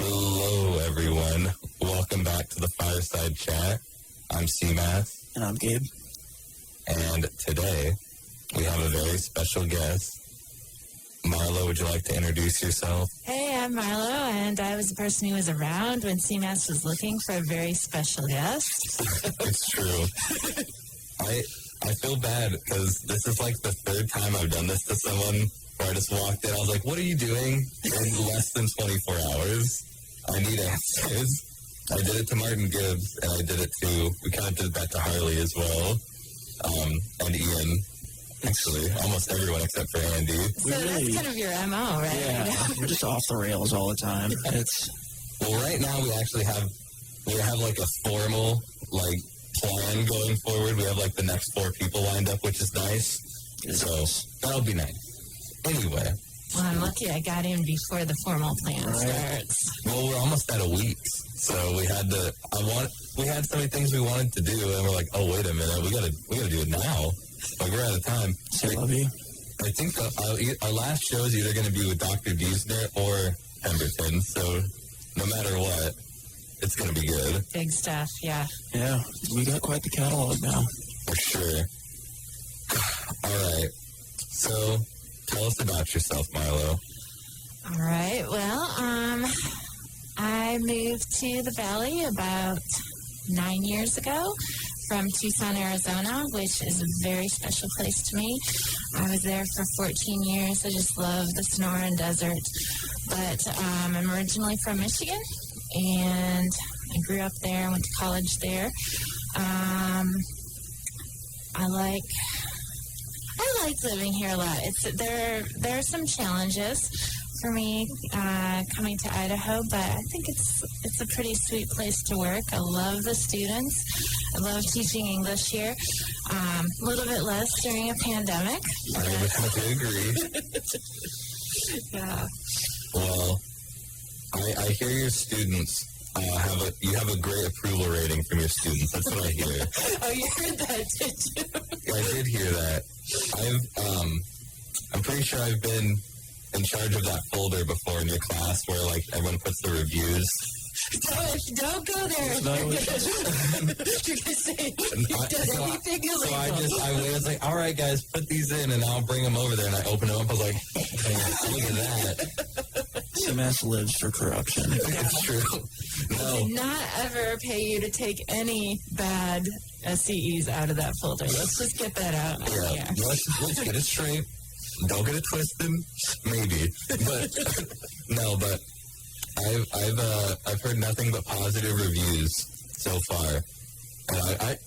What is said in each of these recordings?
Hello, everyone. Welcome back to the Fireside Chat. I'm C-Mass. And I'm Gabe. And today, we have a very special guest. Marlowe, would you like to introduce yourself? Hey, I'm Marlowe, and I was the person who was around when C-Mass was looking for a very special guest. It's true. I feel bad because this is like the third time I've done this to someone where I just walked in. I was like, what are you doing in less than 24 hours? I need answers. I did it to Martin Gibbs, and I did it to, we kind of did that to Harley as well, and Ian. Actually, almost everyone except for Andy. So that's kind of your MO, right? Yeah, we're just off the rails all the time. Well, right now we actually have like a formal plan going forward. We have like the next 4 people lined up, which is nice. So that'll be nice. Anyway. Well, I'm lucky I got in before the formal plan starts. Well, we're almost at a week, so we had so many things we wanted to do, and we're like, oh, wait a minute, we gotta do it now. Like, we're out of time. Say love you. I think our last show is either going to be with Dr. Diesner or Pemberton, so no matter what, it's going to be good. Big stuff, yeah. Yeah, we got quite the catalog now. For sure. All right. So, tell us about yourself, Marlowe. All right, well, I moved to the Valley about 9 years ago from Tucson, Arizona, which is a very special place to me. I was there for 14 years. I just love the Sonoran Desert. But I'm originally from Michigan, and I grew up there, went to college there. I like living here a lot. There are some challenges for me coming to Idaho, but I think it's a pretty sweet place to work. I love the students. I love teaching English here. A little bit less during a pandemic. I would have to agree. Yeah. Well, I hear your students you have a great approval rating from your students. That's what I hear. Oh, you heard that, did you? I did hear that. I'm pretty sure I've been in charge of that folder before in your class where everyone puts the reviews. Don't go there. No, You're gonna say does anything illegal. I was like, all right, guys, put these in, and I'll bring them over there. And I opened them up. I was like, hey, look at that. C-Mass lives for corruption. It's true. No. Did not ever pay you to take any bad SCEs out of that folder. Let's just get that out. Yeah. Let's get it straight. Don't get it twisted. Maybe, but no. But I've heard nothing but positive reviews so far. And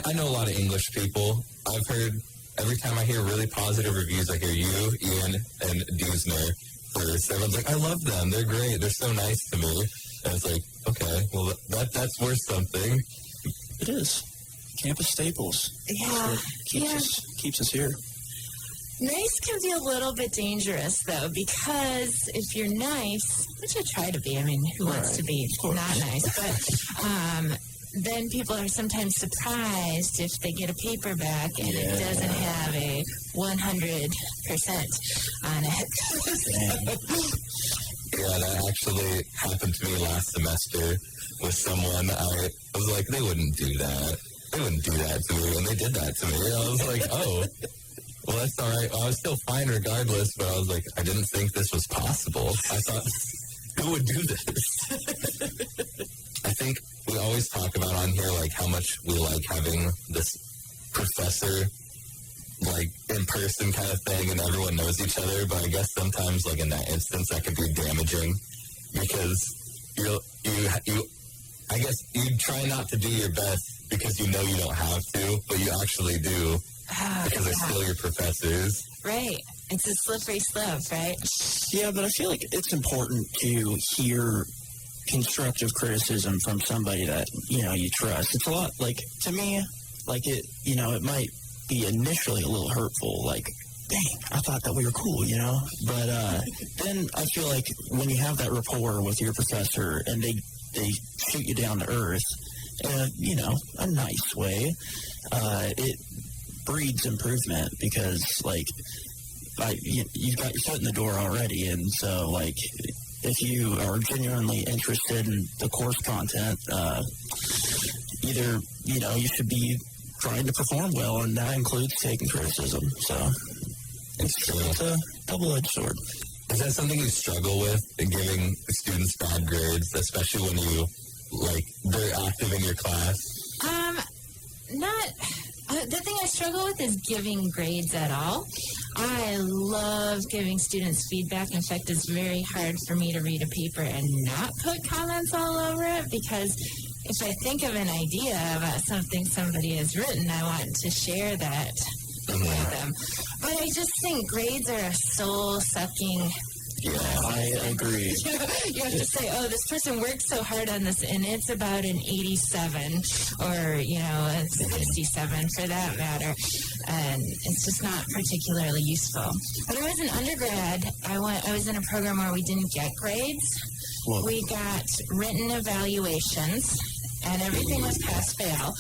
I know a lot of English people. I've heard every time I hear really positive reviews, I hear you, Ian, and Diesner first. Everyone's like, I love them. They're great. They're so nice to me. And it's like, okay, well, that's worth something. It is. Campus staples. Yeah. Keeps us here. Nice can be a little bit dangerous, though, because if you're nice, which I try to be, I mean, who wants to be not nice? But then people are sometimes surprised if they get a paperback and it doesn't have a 100% on it. Yeah, that actually happened to me last semester with someone. I was like, they wouldn't do that. They wouldn't do that to me, and they did that to me. I was like, oh. Well, that's all right. Well, I was still fine regardless, but I was like, I didn't think this was possible. I thought, who would do this? I think we always talk about on here, how much we like having this professor, in person kind of thing, and everyone knows each other, but I guess sometimes, in that instance, that can be damaging, because I guess you try not to do your best because you know you don't have to, but you actually do. Because they're still your professors. Right. It's a slippery slope, right? Yeah, but I feel like it's important to hear constructive criticism from somebody that, you trust. It's a lot, to me, it might be initially a little hurtful, dang, I thought that we were cool, But then I feel like when you have that rapport with your professor and they shoot you down to earth in a nice way, it breeds improvement because, you've got your foot in the door already, and so, if you are genuinely interested in the course content, either, you should be trying to perform well, and that includes taking criticism. So it's a double-edged sword. Is that something you struggle with, in giving students bad grades, especially when you, they're active in your class? The thing I struggle with is giving grades at all. I love giving students feedback. In fact, it's very hard for me to read a paper and not put comments all over it, because if I think of an idea about something somebody has written, I want to share that with them. But I just think grades are a soul-sucking. Yeah, I agree. You have to say, this person worked so hard on this, and it's about an 87 or, a 67 for that matter. And it's just not particularly useful. When I was an undergrad, I was in a program where we didn't get grades. Whoa. We got written evaluations, and everything was pass-fail.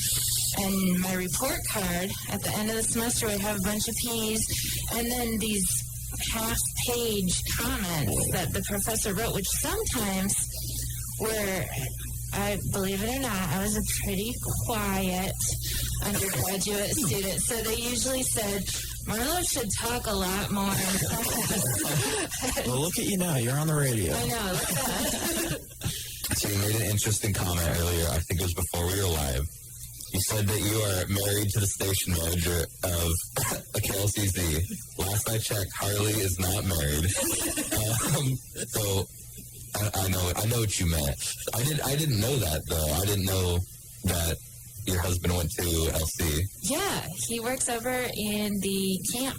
And my report card at the end of the semester would have a bunch of P's, and then these half-page comments that the professor wrote, which sometimes were, I believe it or not, I was a pretty quiet undergraduate student, so they usually said, Marlowe should talk a lot more in class. Well, look at you now. You're on the radio. I know. Look at that. So you made an interesting comment earlier. I think it was before we were live. You said that you are married to the station manager of a KLCZ. Last I checked, Harley is not married. So I know what you meant. I didn't know that though. I didn't know that your husband went to LC. Yeah, he works over in the camp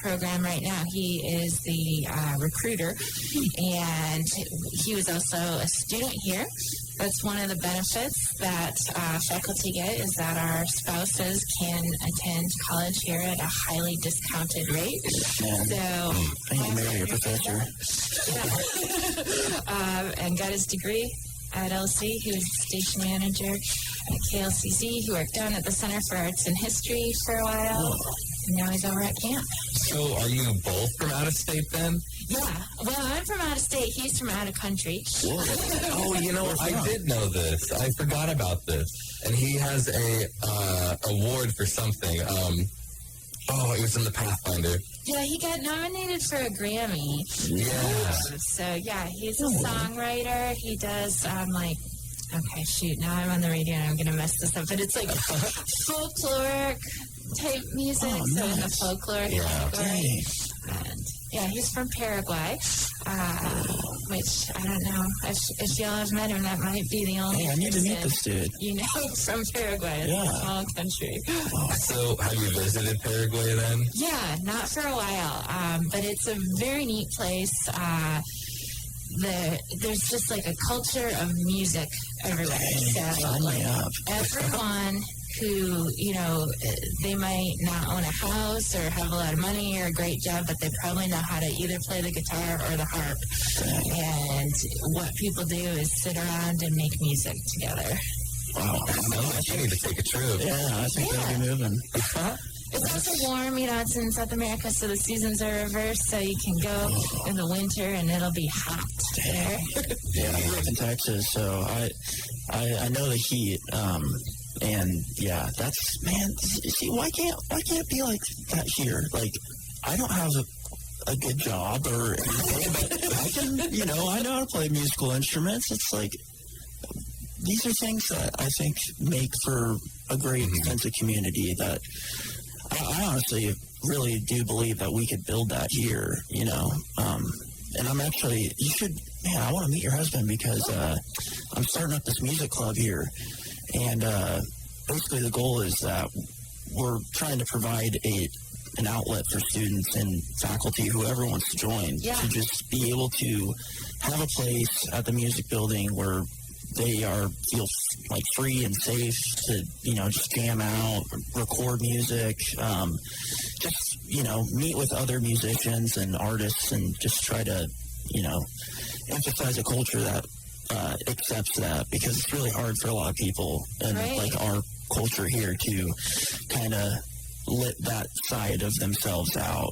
program right now. He is the recruiter, and he was also a student here. That's one of the benefits that faculty get, is that our spouses can attend college here at a highly discounted rate. Man, So I need to marry a professor. Yeah. And got his degree at LC. He was station manager at KLCZ. He worked down at the Center for Arts and History for a while. And now he's over at camp. So are you both from out of state then? Yeah. Well, I'm from out of state. He's from out of country. Oh, I did know this. I forgot about this. And he has a award for something. It was in the Pathfinder. Yeah, he got nominated for a Grammy. Yeah. So, yeah, he's a songwriter. He does, okay, shoot, now I'm on the radio and I'm going to mess this up. But it's like folkloric type music. Oh, so in the nice. folkloric category. And yeah, he's from Paraguay, which I don't know. If y'all have met him, that might be the only Hey, I need to meet person this dude. you know from Paraguay. It's a small country. So have you visited Paraguay then? Yeah, not for a while, but it's a very neat place. There's just like a culture of music everywhere. So like everyone who, they might not own a house or have a lot of money or a great job, but they probably know how to either play the guitar or the harp. And what people do is sit around and make music together. Wow. I need to take a trip. Yeah, I think they'll be moving. It's also warm, it's in South America, so the seasons are reversed, so you can go in the winter and it'll be hot there. Yeah, I live in Texas, so I know the heat. And yeah, that's, man, see, why can't it be like that here? Like, I don't have a good job or anything, but I can, I know how to play musical instruments. It's like, these are things that I think make for a great sense of community that I honestly really do believe that we could build that here, and I'm actually, I want to meet your husband because I'm starting up this music club here. And basically the goal is that we're trying to provide an outlet for students and faculty, whoever wants to join, to just be able to have a place at the music building where they feel like free and safe to, just jam out, record music, just, meet with other musicians and artists and just try to, emphasize a culture that accepts that, because it's really hard for a lot of people and like our culture here to kind of let that side of themselves out.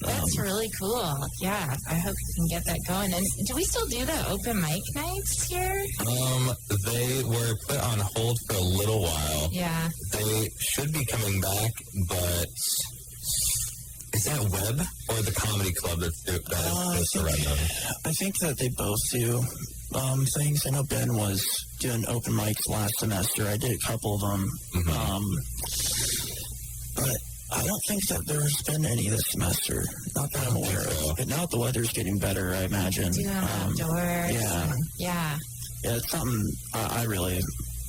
That's really cool. Yeah, I hope you can get that going. And do we still do the open mic nights here? They were put on hold for a little while. Yeah. They should be coming back, but is that Web or the comedy club that's the run them? I think that they both do things. I know Ben was doing open mics last semester. I did a couple of them. But I don't think that there's been any this semester. Not that I'm aware of. But now that the weather's getting better, I imagine. Do them outdoors. Yeah. Yeah. Yeah, it's something I really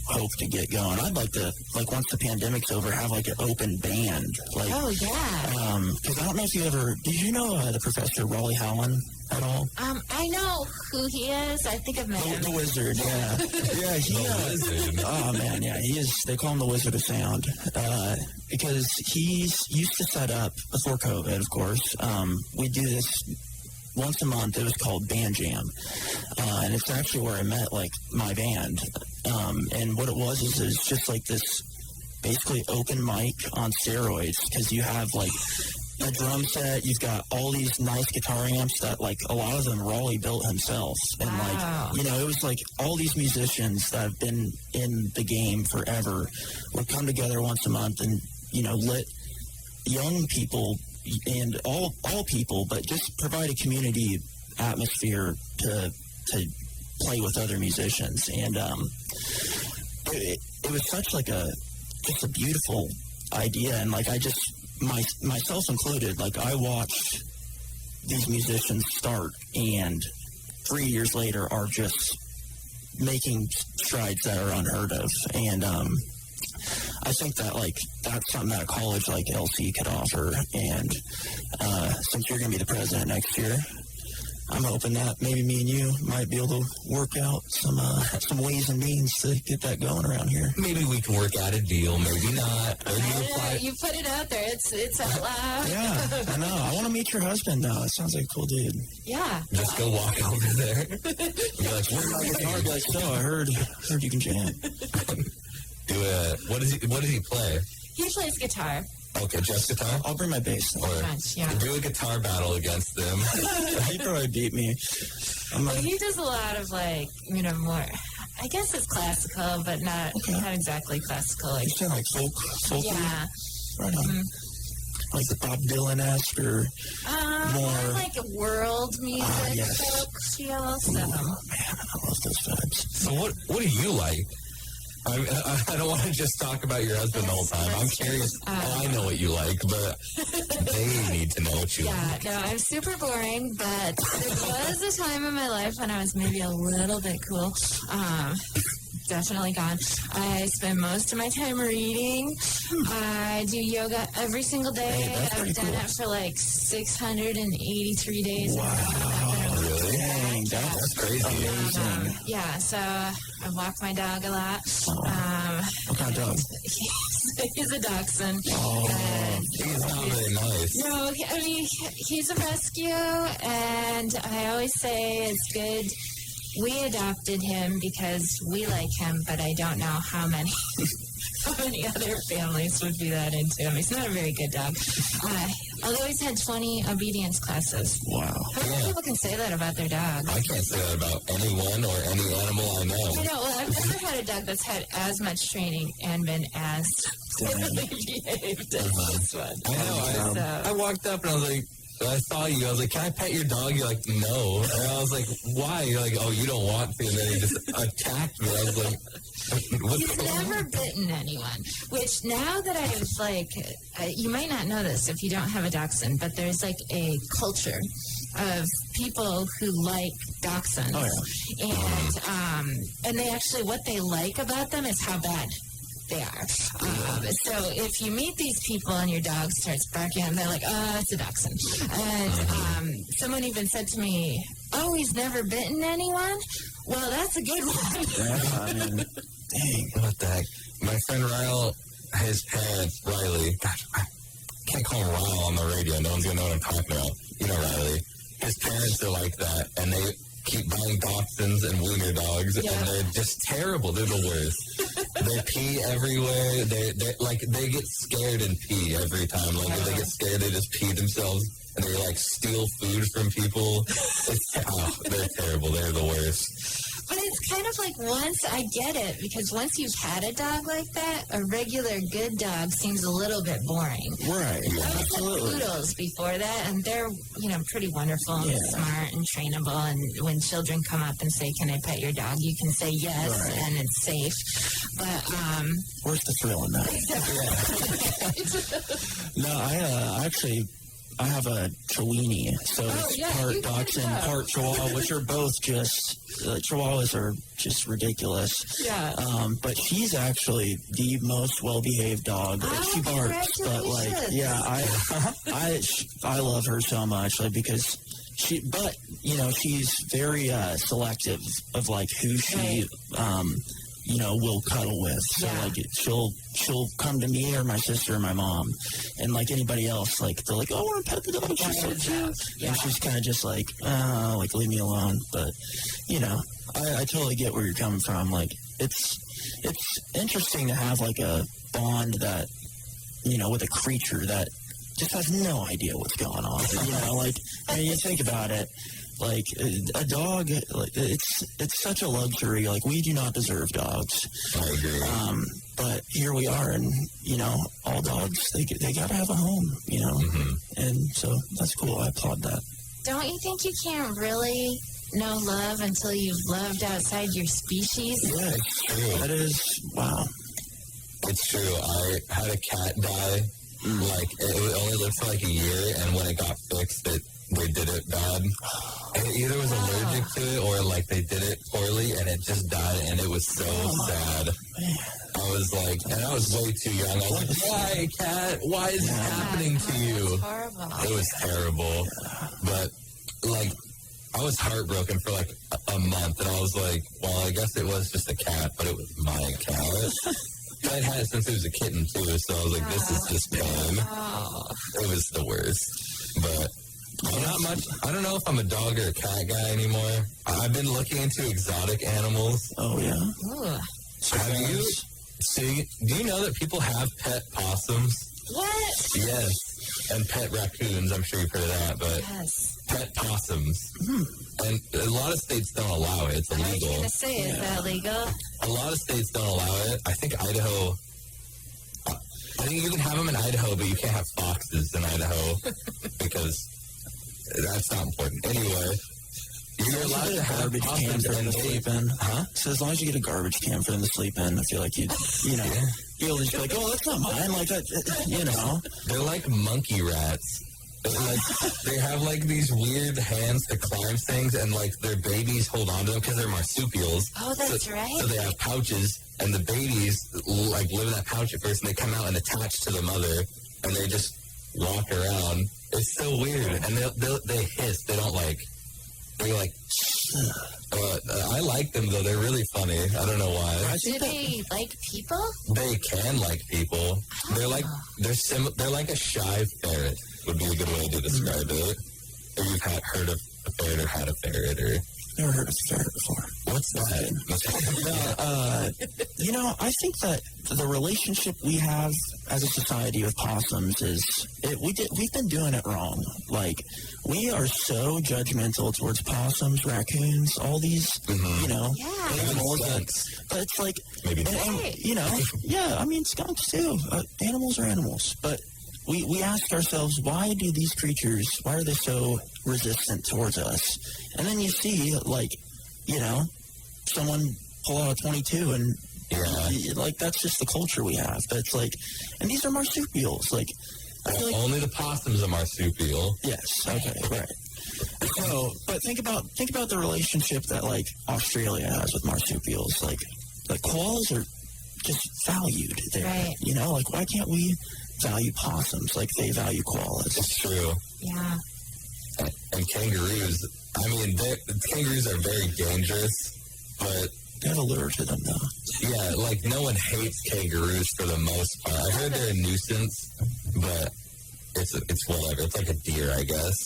hope to get going. I'd like to, once the pandemic's over, have an open band. Oh, yeah. Because I don't know if you ever, did you know the professor Raleigh Howland at all? I know who he is. I think I've met him. The Wizard, yeah. Yeah, Wizard. Oh, man, yeah. He is, they call him the Wizard of Sound. Because he's used to set up, before COVID, of course, we do this once a month. It was called Band Jam. And it's actually where I met, my band. And what it was is it's just this basically open mic on steroids, because you have, a drum set, you've got all these nice guitar amps that, a lot of them Raleigh built himself. And, Wow. it was, all these musicians that have been in the game forever would come together once a month and, let young people and all people, but just provide a community atmosphere to play with other musicians. And it was such just a beautiful idea. And I just, myself included, I watched these musicians start and 3 years later are just making strides that are unheard of. And I think that that's something that a college like LC could offer. And since you're going to be the president next year, I'm hoping that maybe me and you might be able to work out some ways and means to get that going around here. Maybe we can work out a deal, maybe not. Or You put it out there. It's out loud. Yeah, I know. I want to meet your husband now. It sounds like a cool dude. Yeah. Just go walk over there. Be like, where's my guitar? Be like, so I heard you can jam. What does he play? He plays guitar. Okay, just guitar? I'll bring my bass. Or Much, yeah. do a guitar battle against them. He'd probably beat me. Well, he does a lot of more. I guess it's classical, but not exactly classical. You sound like folk. Yeah. Right on. Like the Bob Dylan-esque or more like a world music yes. folk feel. So. Man, I love those vibes. So what do you like? I don't want to just talk about your husband the whole time. I'm curious. I know what you like, but they need to know what you like. Yeah, no, I'm super boring, but there was a time in my life when I was maybe a little bit cool. Definitely gone. I spend most of my time reading. I do yoga every single day. I've done it for 683 days. Wow. Really? Dang, that's crazy. Amazing. Yeah, so I walk my dog a lot. What kind of dog? He's a dachshund. He's not very nice. No, he's a rescue, and I always say it's good. We adopted him because we like him, but I don't know how many other families would be that into him. He's not a very good dog. Although he's had 20 obedience classes. Wow. How many people can say that about their dog? I can't say that about anyone or any animal I know. I know. Well, I've never had a dog that's had as much training and been as poorly behaved as this one. I know. I walked up and I was like, I saw you. I was like, can I pet your dog? You're like, no. And I was like, why? You're like, oh, you don't want to. And then he just attacked me. I was like, he's never bitten anyone. Which now that I've you might not know this if you don't have a dachshund, but there's a culture of people who like dachshunds. Oh, yeah. And they actually, what they like about them is how bad they are. So if you meet these people and your dog starts barking, and they're like, oh, it's a dachshund. And someone even said to me, oh, he's never bitten anyone? Well, that's a good one. Yeah, I mean, dang. What the heck? My friend Ryle, his parents, Riley, gosh, I can't call him Ryle on the radio. No one's going to know what I'm talking about. You know Riley. His parents are like that, and they keep buying dachshunds and wiener dogs, and they're just terrible. They're the worst. They pee everywhere. They get scared and pee every time. Like if they get scared, they just pee themselves, and they like steal food from people. They're terrible. They're the worst. But it's kind of like once I get it, because once you've had a dog like that, a regular good dog seems a little bit boring. Right. I had poodles before that, and they're, pretty wonderful and smart and trainable. And when children come up and say, "Can I pet your dog?" you can say yes, and it's safe. But where's the thrill in that? No, I have a Chihuahua, so it's part Dachshund, part Chihuahua, which are both just, Chihuahuas are just ridiculous. Yeah. But she's actually the most well-behaved dog. She barks, but I love her so much, because she's very selective of who she, will cuddle with. So she'll come to me or my sister or my mom, and anybody else, they're like, "Oh, I want to pet the dog. She's so cute." Yeah. And she's kind of just leave me alone. But I totally get where you're coming from. It's interesting to have a bond that with a creature that just has no idea what's going on. You think about it. A dog, it's such a luxury. We do not deserve dogs. I agree. But here we are, and all dogs they gotta have a home. And so that's cool. I applaud that. Don't you think you can't really know love until you've loved outside your species? Yeah, it's true. That is wow. It's true. I had a cat die. It only lived for a year, and when it got fixed, they did it bad. And it either was allergic to it or they did it poorly, and it just died, and it was so sad. I was and I was way too young. I was like, "Why, cat? Why is this happening to you?" Horrible. It was terrible. But I was heartbroken for a month, and I was like, "Well, I guess it was just a cat, but it was my cat." I'd had it since it was a kitten too, so I was like, "This is just pain." It was the worst, but. Not much. I don't know if I'm a dog or a cat guy anymore. I've been looking into exotic animals. Oh, yeah? Ooh. Have you? Do you know that people have pet possums? What? Yes. And pet raccoons. I'm sure you've heard of that, but pet possums. And a lot of states don't allow it. It's illegal. I was going to say, is that legal? A lot of states don't allow it. I think Idaho... I think you can have them in Idaho, but you can't have foxes in Idaho because... That's not important. Anyway, you're allowed to have garbage can for them to sleep in. Huh? So as long as you get a garbage can for them to sleep in, I feel like you'll just be like, "Oh, that's not mine." They're like monkey rats. They have these weird hands to climb things, and their babies hold on to them because they're marsupials. Oh, that's right. So they have pouches, and the babies live in that pouch at first, and they come out and attach to the mother, and they just walk around. It's so weird, and they hiss. They don't I like them though. They're really funny. I don't know why. Do they like people? They can like people. They're like a shy ferret. Would be a good way to describe it. If you've heard of a ferret or had a ferret or. Never heard of a ferret before. What's that? I think that the relationship we have as a society with possums is we've been doing it wrong. We are so judgmental towards possums, raccoons, all these animals. But it's maybe skunks too. Animals are animals, but. We ask ourselves, why do these creatures, why are they so resistant towards us? And then you see, someone pull out a 22 and, that's just the culture we have. But it's and these are marsupials. Only the possum's a marsupial. Yes, okay, right. So, but think about the relationship that, Australia has with marsupials. Koalas are just valued there. Right. Why can't we value possums like they value koalas? It's true. Yeah. And kangaroos, kangaroos are very dangerous, but... They have a lure to them, though. Yeah, no one hates kangaroos for the most part. I heard they're a nuisance, but it's whatever. It's like a deer, I guess,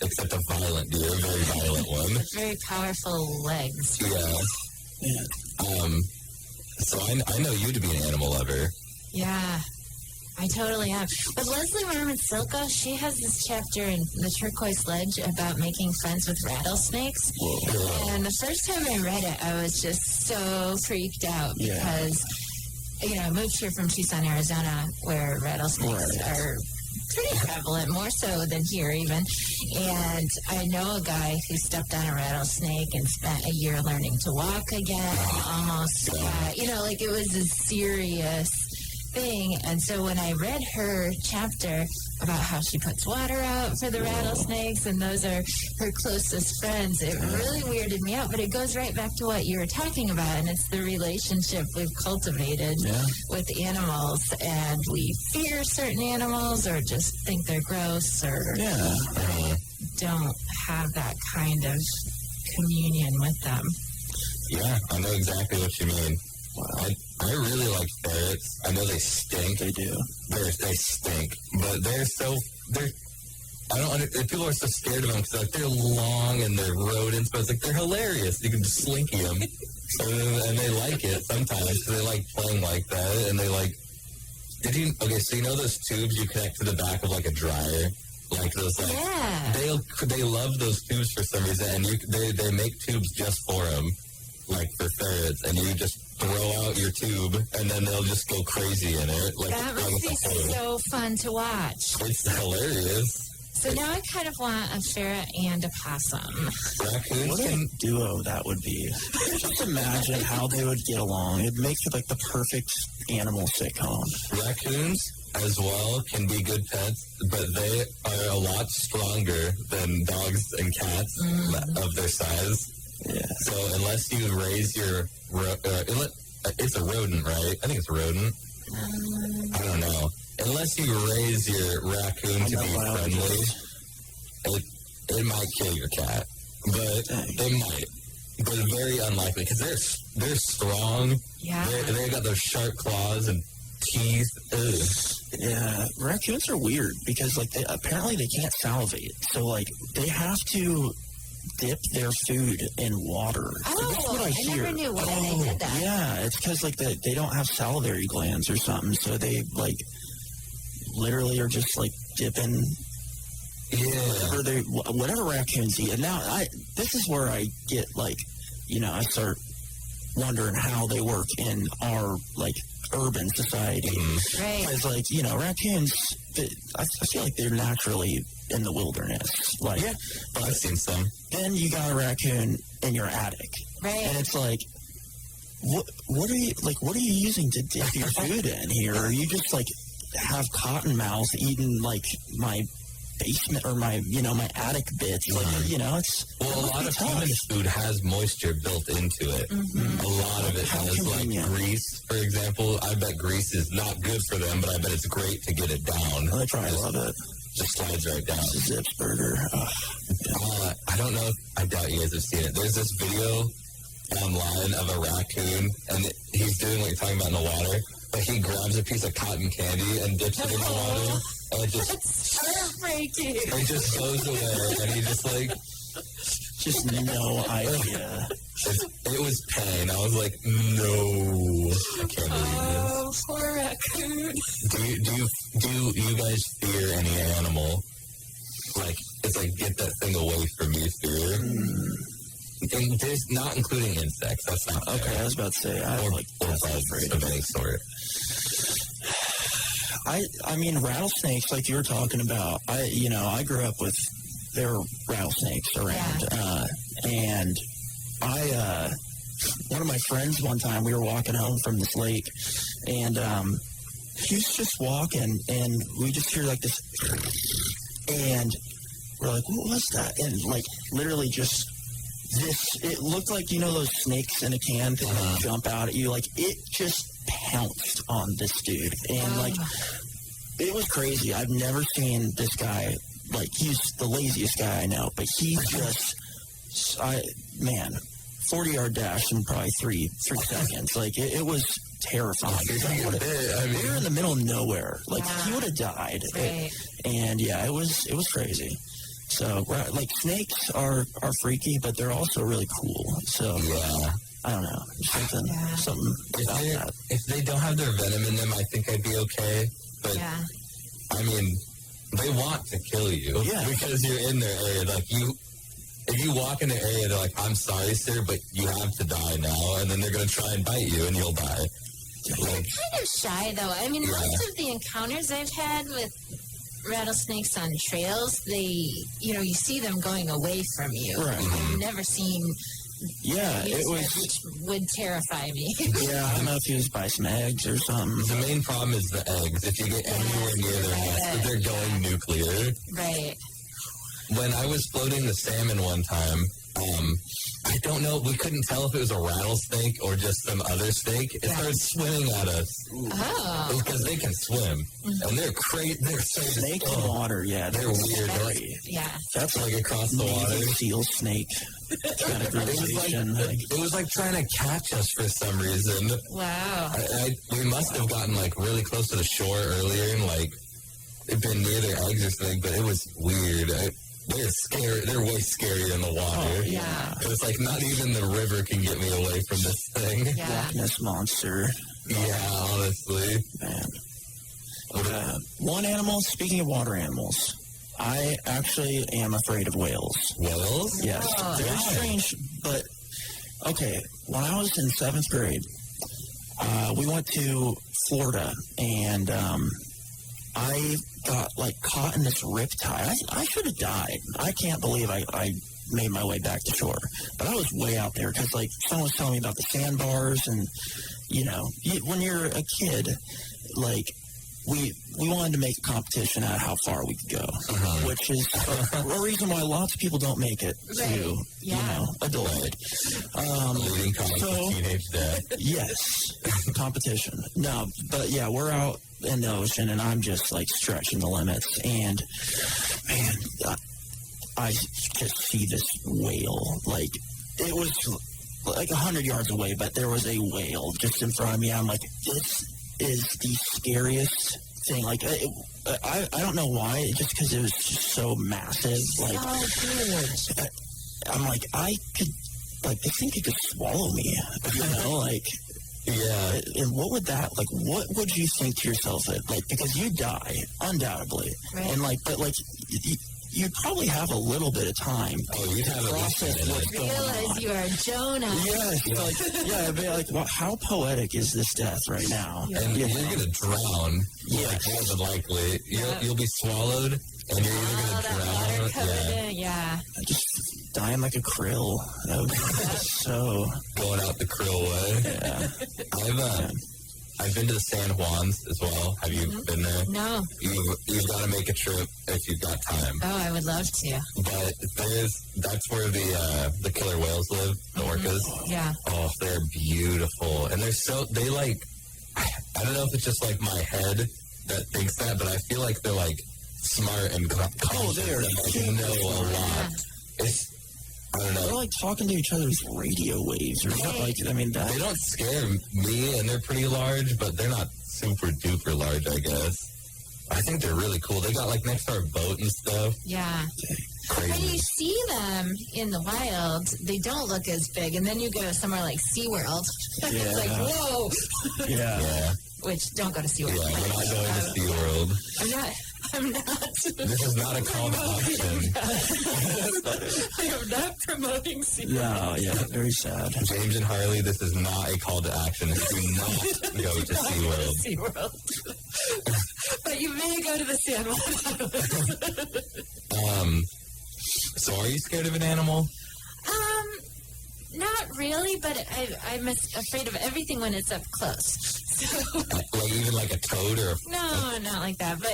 except a violent deer, a very violent one. Very powerful legs. Yeah. So I know you to be an animal lover. Yeah, I totally am. But Leslie Norman Silko, she has this chapter in The Turquoise Ledge about making friends with rattlesnakes. Whoa. And the first time I read it, I was just so freaked out because, I moved here from Tucson, Arizona, where rattlesnakes are pretty prevalent, more so than here even. And I know a guy who stepped on a rattlesnake and spent a year learning to walk again, almost, it was a serious thing. And so when I read her chapter about how she puts water out for the rattlesnakes and those are her closest friends, it really weirded me out. But it goes right back to what you were talking about, and it's the relationship we've cultivated with animals, and we fear certain animals or just think they're gross or don't have that kind of communion with them. Yeah, I know exactly what you mean. I really like ferrets. I know they stink. They do. They stink, but they're I don't understand. People are so scared of them because they're long and they're rodents, but it's they're hilarious. You can just slinky them, and they like it sometimes because they like playing like that, and they like. So you know those tubes you connect to the back of a dryer, like those they love those tubes for some reason, and they make tubes just for them, for ferrets, and you just throw out your tube, and then they'll just go crazy in it. That must be so fun to watch. It's hilarious. So now I kind of want a ferret and a possum. Raccoons What a duo that would be. Just imagine how they would get along. It'd make it the perfect animal sitcom. Raccoons, as well, can be good pets, but they are a lot stronger than dogs and cats of their size. Yeah. So unless you raise your... it's a rodent, right? I think it's a rodent. I don't know. Unless you raise your raccoon to be friendly, it might kill your cat. But it might. But very unlikely because they're strong. Yeah. They got those sharp claws and teeth. Ugh. Yeah, raccoons are weird because apparently they can't salivate. So they have to dip their food in water. Oh, that's what I hear. Never knew why they did that. Yeah, it's because they don't have salivary glands or something, so they literally are just dipping. Whatever raccoons eat. And now this is where I get I start wondering how they work in our urban society. Right. Because raccoons, I feel they're naturally in the wilderness. But I've seen some. Then you got a raccoon in your attic. Right. And it's what are you using to dip your food in here? Are you just have cottonmouth eating my basement or my attic bits? It's a lot of human food has moisture built into it. A lot of it has grease, for example. I bet grease is not good for them, but I bet it's great to get it down. I probably love it. Just slides right down. Zips burger. I don't know. I doubt you guys have seen it. There's this video online of a raccoon, and he's doing what you're talking about in the water, but he grabs a piece of cotton candy and dips it in the water, and it just... heartbreaking. It just goes away, and he just no idea. It was pain. I was like, no, I can't believe this. Oh, poor raccoon. Do you guys fear any animal? It's get that thing away from me fear. And there's not including insects. That's not fair. Okay, I was about to say, or bugs of any sort. I mean, rattlesnakes, like you were talking about. I grew up with there were rattlesnakes around, and one of my friends one time we were walking home from this lake, and he was just walking, and we just hear this, and we're like, what was that? And literally just this, it looked like those snakes in a can that jump out at you. It just pounced on this dude, and it was crazy. I've never seen this guy. He's the laziest guy I know, but he just, 40-yard dash in probably three seconds. It was terrifying. We were in the middle of nowhere. He would have died. Right. And it was crazy. So snakes are freaky, but they're also really cool. So I don't know, something about that. If they don't have their venom in them, I think I'd be okay. But, I mean, they want to kill you because you're in their area. Like, if you walk in the area, they're like, I'm sorry, sir, but you have to die now. And then they're going to try and bite you, and you'll die. They're kind of shy, though. I mean, most of the encounters I've had with rattlesnakes on trails, you see them going away from you. Right. I've never seen... Yeah, which would terrify me. Yeah, I don't know if he was by some eggs or something. The main problem is the eggs. If you get anywhere near their nest, they're going nuclear. Right. When I was floating the salmon one time, I don't know, we couldn't tell if it was a rattlesnake or just some other snake. It started swimming at us. Oh. Because they can swim. And they're crazy. They're so snake in water, they're weird. That's like across the water. Seal snake. It was like trying to catch us for some reason. Wow. We must have gotten like really close to the shore earlier and like it'd been near their eggs or something, but it was weird. They're scary. They're way scarier in the water. Oh, yeah. It was like not even the river can get me away from this thing. Yeah. Loch Ness monster. Yeah, honestly. Man. One animal, speaking of water animals, I actually am afraid of whales. Whales? Yes. Very strange, but okay. When I was in 7th grade, we went to Florida, and I got caught in this riptide. I should have died. I can't believe I made my way back to shore, but I was way out there because someone was telling me about the sandbars, and when you're a kid, we wanted to make a competition out of how far we could go, which is a reason why lots of people don't make it to, adulthood. Leading cause of teenage death. Yes, competition. No, but yeah, we're out in the ocean, and I'm just stretching the limits, and man, I just see this whale. It was 100 yards away, but there was a whale just in front of me. I'm like, this is the scariest thing. I don't know why, just because it was just so massive. I'm like, I could, I think it could swallow me, Yeah. And what would that, what would you think to yourself because you die, undoubtedly. Right. And you'd probably have a little bit of time you'd have to process what's going on. Realize you are Jonah. Yes, I'd be how poetic is this death right now? And you're going to drown. Yes. More than likely. You'll be swallowed, and you're either going to drown. I just dying like a krill. That would be so... Going out the krill way. Yeah. I've been to the San Juans as well. Have you been there? No. You've got to make a trip if you've got time. Oh, I would love to. But that's where the killer whales live, the orcas. Yeah. Oh, they're beautiful. And I don't know if it's just my head that thinks that, but I feel like they're smart and conscious and know a lot. I don't know. They're talking to each other with radio waves or something. They don't scare me, and they're pretty large, but they're not super duper large, I guess. I think they're really cool. They got next to our boat and stuff. Yeah. Crazy. When you see them in the wild, they don't look as big, and then you go somewhere like SeaWorld. It's whoa. Yeah. Which, don't go to SeaWorld. Yeah, we're not going to SeaWorld. I'm not. This is not a call to action. I am not promoting SeaWorld. No, yeah, very sad. James and Harley, this is not a call to action. Do not go to SeaWorld. But you may go to the San Juan. So are you scared of an animal? Not really, but I'm afraid of everything when it's up close. So, even a toad or no, not like that. But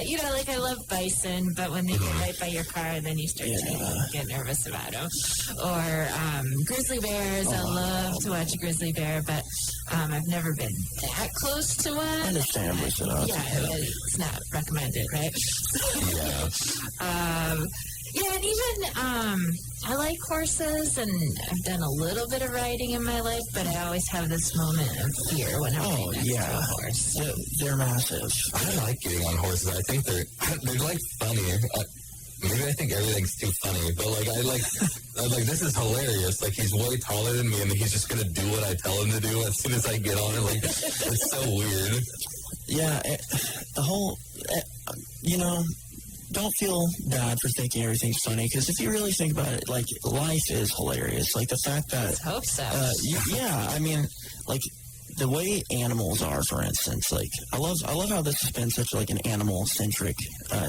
I love bison, but when they get right by your car, then you start to get nervous about them. Or grizzly bears. I love to watch a grizzly bear, but I've never been that close to one. Understandably so. Yeah, it's not recommended, right? Yeah, and even I like horses, and I've done a little bit of riding in my life, but I always have this moment of fear when I'm riding next to a horse. They're massive. I like getting on horses. I think they're funny. maybe I think everything's too funny, but like I was like, this is hilarious. Like he's way taller than me, and he's just gonna do what I tell him to do as soon as I get on it. Like it's so weird. Yeah, the whole, don't feel bad for thinking everything's funny, because if you really think about it, like, life is hilarious. Like, the fact that... Let's hope so. Yeah, I mean, like, the way animals are, for instance, like, I love how this has been such, like, an animal-centric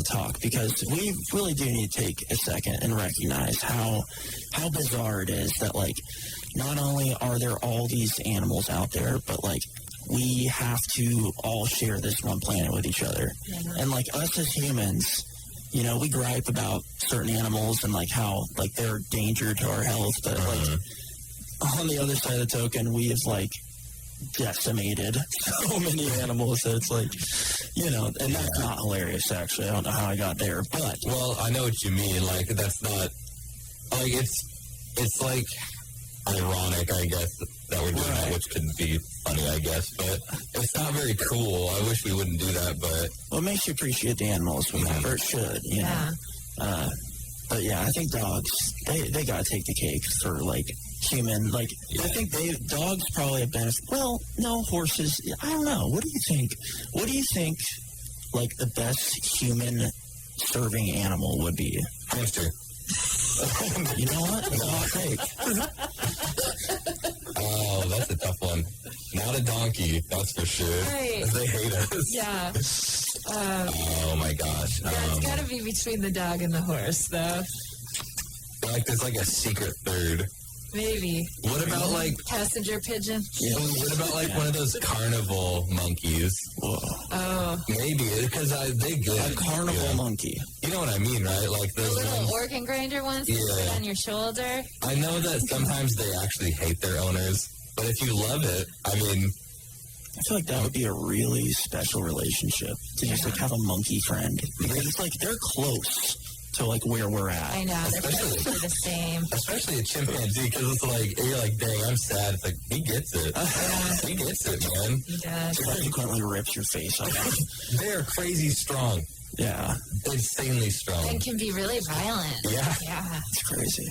talk, because we really do need to take a second and recognize how bizarre it is that, like, not only are there all these animals out there, but, like, we have to all share this one planet with each other. Yeah. And, like, us as humans, we gripe about certain animals and, like, how, like, they're a danger to our health. But, like, on the other side of the token, we have, like, decimated so many animals that it's, like, and that's not hilarious, actually. I don't know how I got there, but... Well, I know what you mean. Like, that's not... Like, it's like... ironic, I guess, that we're doing that, which could be funny, I guess, but it's not very cool. I wish we wouldn't do that, but... Well, it makes you appreciate the animals we have, or it should, know. But yeah, I think dogs, they gotta take the cake for, like, human, like, I think dogs probably have benefit. Well, no, horses, I don't know. What do you think? What do you think, like, the best human serving animal would be? Hamster. You know what? It's a hot take. Oh, that's a tough one. Not a donkey, that's for sure. Right. They hate us. Yeah. Oh my gosh. Yeah, it's gotta be between the dog and the horse, though. Like there's like a secret third. Maybe. What about like passenger pigeon? Yeah. What about like one of those carnival monkeys? Whoa. Oh. Maybe because they good. A carnival monkey. You know what I mean, right? Like those the little ones, organ grinder ones that sit on your shoulder. I know that sometimes they actually hate their owners, but if you love it, I mean. I feel like that would be a really special relationship to just like have a monkey friend, because it's like they're close to like where we're at. I know, they're basically the same. Especially a chimpanzee, because it's like, you're like, dang, I'm sad. It's like, he gets it. He gets it, man. He does. Subsequently rips your face off. They're crazy strong. Yeah. Insanely strong. And can be really violent. Yeah. Yeah. It's crazy.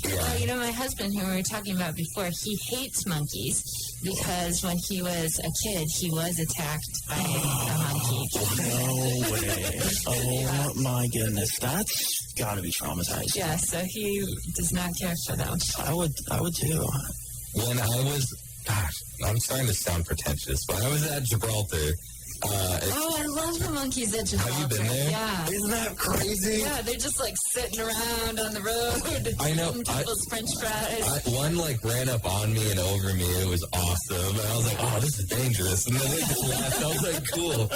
Yeah. Well, my husband, who we were talking about before, he hates monkeys because when he was a kid, he was attacked by a monkey. No way. Oh, my goodness. That's got to be traumatizing. Yeah, so he does not care for them. I would too. When I was, gosh, I'm starting to sound pretentious, but I was at Gibraltar. I love the monkeys at Gibraltar. Have you been there? Yeah. Isn't that crazy? Yeah, they're just like sitting around on the road. I know. Eating people's French fries. One like ran up on me and over me. It was awesome. And I was like, oh, this is dangerous. And then they just laughed. I was like, cool.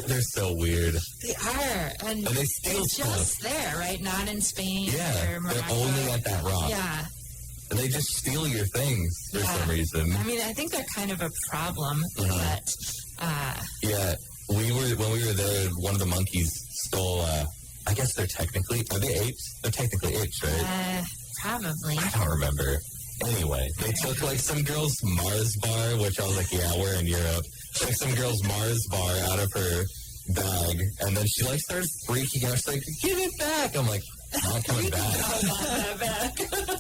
They're so weird. They are. And they steal stuff. Just there, right? Not in Spain or Morocco. They're only at that rock. Yeah. And they just steal your things for some reason. I mean, I think they're kind of a problem, but... when we were there, one of the monkeys stole, I guess are they apes? They're technically apes, right? Probably. I don't remember. Anyway, they took like some girl's Mars bar, which I was like, yeah, we're in Europe. Took some girl's Mars bar out of her bag, and then she like started freaking out. She's like, give it back. I'm like, not coming back.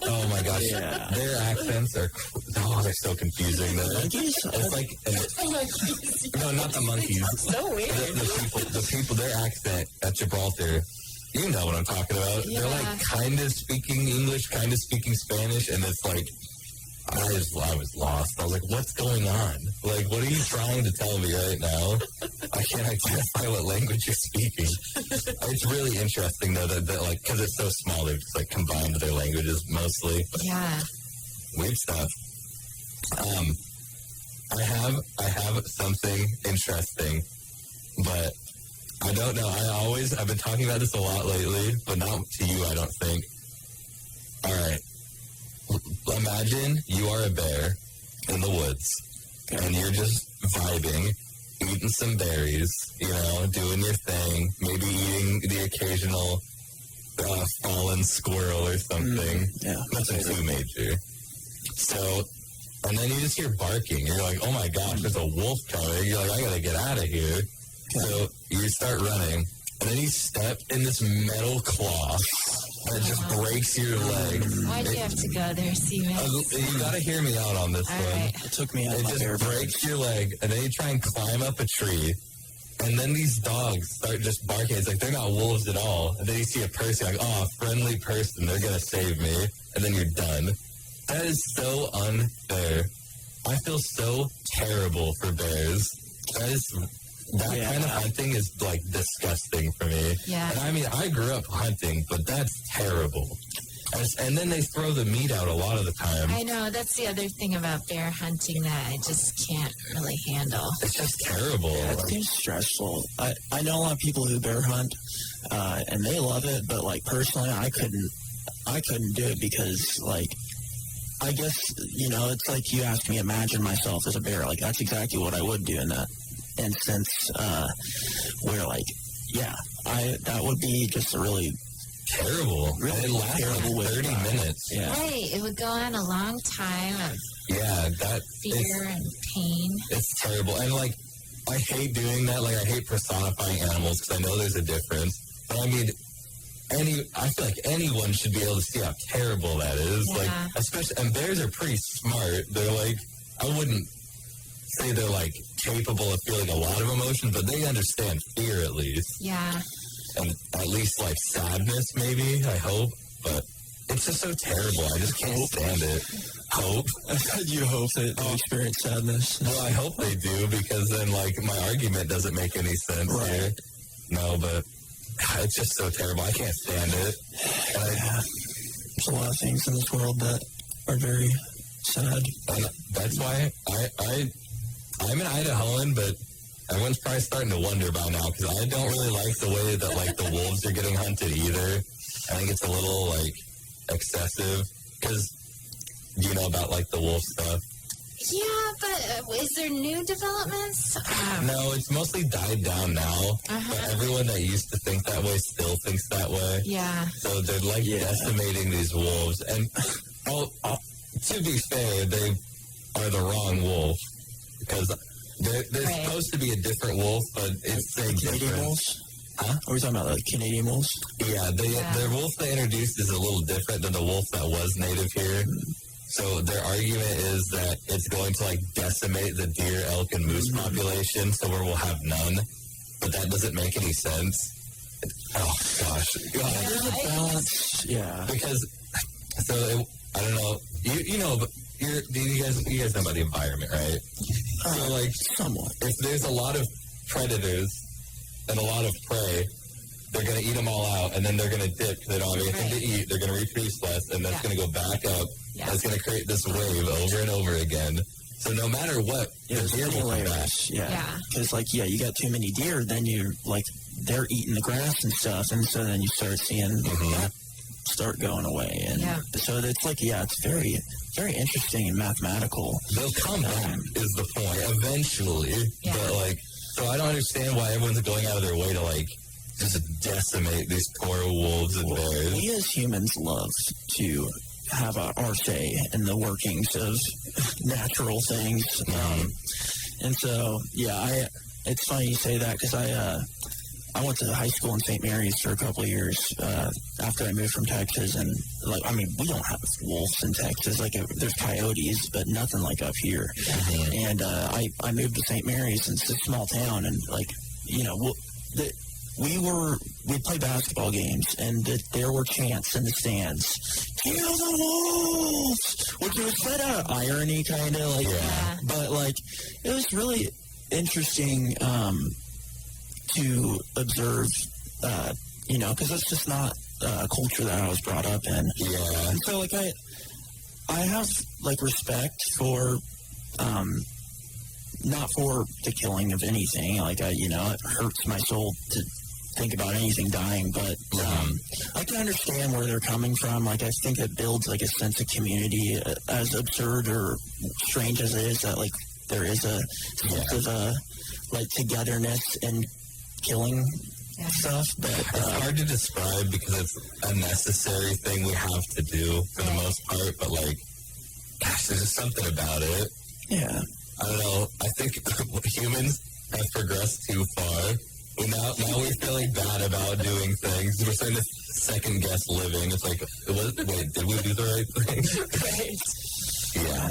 Oh my gosh. Yeah. Their accents are, they're so confusing. It's like, no, not the monkeys. So weird. The people, their accent at Gibraltar, you know what I'm talking about. Yeah. They're like kind of speaking English, kind of speaking Spanish, and it's like, I was lost. I was like, what's going on? Like, what are you trying to tell me right now? I can't identify what language you're speaking. It's really interesting, though, that like, because it's so small, they've just, like, combined their languages mostly. Yeah. Weird stuff. I have something interesting, but I don't know. I've been talking about this a lot lately, but not to you, I don't think. All right. Imagine you are a bear in the woods, and you're just vibing, eating some berries, doing your thing, maybe eating the occasional fallen squirrel or something. Nothing too major. So, and then you just hear barking. You're like, oh my gosh, there's a wolf coming. You're like, I gotta get out of here. So you start running, and then you step in this metal cloth that just breaks your leg. Why'd you have to go there, C-Mass? You gotta hear me out on this All one. right. It took me out of my It bare just breaks your leg, and then you try and climb up a tree, and then these dogs start just barking. It's like they're not wolves at all. And then you see a person, like, oh, a friendly person, they're gonna save me, and then you're done. That is so unfair. I feel so terrible for bears. That kind of hunting is, like, disgusting for me. Yeah. And I mean, I grew up hunting, but that's terrible. And then they throw the meat out a lot of the time. I know, that's the other thing about bear hunting that I just can't really handle. It's just terrible. Yeah, it seems stressful. I know a lot of people who bear hunt, and they love it, but, like, personally, I couldn't do it because, like, I guess, you know, it's like you asked me, imagine myself as a bear. Like, that's exactly what I would do in that instance, where, like, that would be just a really terrible. It lasts terrible like 30 minutes. Yeah. Right, it would go on a long time of fear and pain. It's terrible. And, like, I hate doing that. Like, I hate personifying animals because I know there's a difference. But, I mean, I feel like anyone should be able to see how terrible that is. Yeah. Like, especially, and bears are pretty smart. They're like, I wouldn't say they're, like, capable of feeling a lot of emotion, but they understand fear at least. Yeah. And at least, like, sadness, maybe, I hope. But it's just so terrible. I just can't stand it. Hope. You hope that they experience sadness. Well, I hope they do, because then, like, my argument doesn't make any sense here. No, but it's just so terrible. I can't stand it. There's a lot of things in this world that are very sad. And that's why I'm an Idahoan, but everyone's probably starting to wonder by now, because I don't really like the way that, like, the wolves are getting hunted either. I think it's a little, like, excessive, because you know about, like, the wolf stuff. Yeah, but is there new developments? No, it's mostly died down now, but everyone that used to think that way still thinks that way. Yeah. So they're, like, decimating these wolves, and to be fair, they are the wrong wolf, because they're supposed to be a different wolf, but it's saying Canadian wolves? Huh? Are we talking about, like, Canadian wolves? Yeah, the wolf they introduced is a little different than the wolf that was native here. So their argument is that it's going to, like, decimate the deer, elk, and moose population, so where we'll have none. But that doesn't make any sense. Oh, gosh. There's a balance. Yeah. Because, I don't know. You know, but you guys know about the environment, right? So, like, somewhat. If there's a lot of predators and a lot of prey, they're going to eat them all out, and then they're going to dip because they don't have anything to eat. They're going to reproduce less, and that's going to go back up. Yeah. That's going to create this wave over and over again. So no matter what, the deer will come back. Yeah. Because, like, you got too many deer, then you're, like, they're eating the grass and stuff, and so then you start seeing that start going away. And so it's like, it's very, very interesting and mathematical. They'll come back, is the point, eventually. Yeah. But, like, so I don't understand why everyone's going out of their way to, like, just decimate these poor wolves and bears. We as humans love to have our say in the workings of natural things. And so, it's funny you say that, because I went to high school in St. Mary's for a couple of years after I moved from Texas. And, like, I mean, we don't have wolves in Texas. Like, there's coyotes, but nothing like up here. And I moved to St. Mary's, and it's a small town. And, like, you know, we'd play basketball games, and there were chants in the stands, "Kill the wolves!" Which was kind of irony, kind of, like, but, like, it was really interesting to observe, you know, because that's just not a culture that I was brought up in. Yeah. And so, like, I have, like, respect for, not for the killing of anything. Like, you know, it hurts my soul to think about anything dying, but I can understand where they're coming from. Like, I think it builds, like, a sense of community, as absurd or strange as it is, that, like, there is a sense of like, togetherness in killing stuff. But it's hard to describe because it's a necessary thing we have to do for the most part, but, like, gosh, there's just something about it. Yeah. I don't know. I think humans have progressed too far Now we're feeling bad about doing things. We're starting to second guess living. It's like, wait, did we do the right thing? Right. Yeah.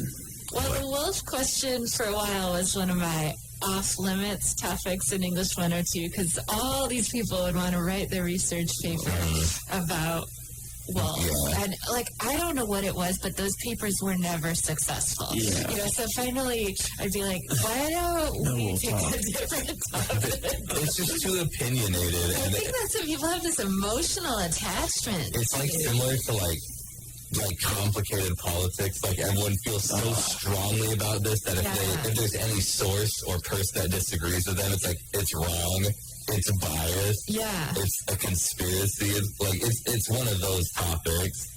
Well, the wolf question for a while was one of my off-limits topics in English 102 because all these people would want to write their research paper about wolves. Yeah. And, like, I don't know what it was, but those papers were never successful. Yeah. You know, so finally I'd be like, why don't we pick a different topic? It's just too opinionated. I And think that's what people have this emotional attachment. it's like similar to like complicated politics. Like everyone feels so strongly about this that if there's any source or person that disagrees with them, it's like it's wrong, it's biased, it's a conspiracy. It's one of those topics.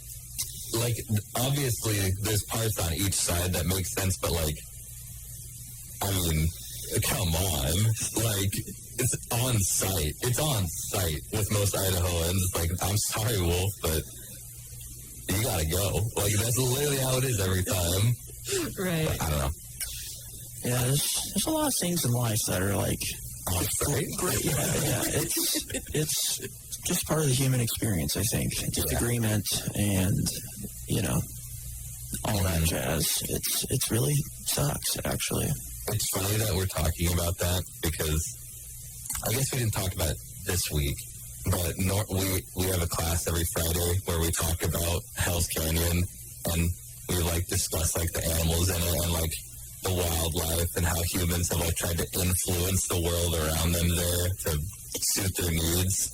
Like obviously there's parts on each side that make sense, but like I mean, come on, like it's on site. It's on site with most Idahoans. It's like, I'm sorry, Wolf, but you gotta go. Like, that's literally how it is every time. Right. But I don't know. Yeah, there's a lot of things in life that are like Great. Yeah. It's just part of the human experience, I think. Disagreement and, you know, all that jazz. It's really sucks, actually. It's funny that we're talking about that because I guess we didn't talk about it this week. But we have a class every Friday where we talk about Hell's Canyon and we like discuss like the animals in it and like the wildlife and how humans have like tried to influence the world around them there to suit their needs.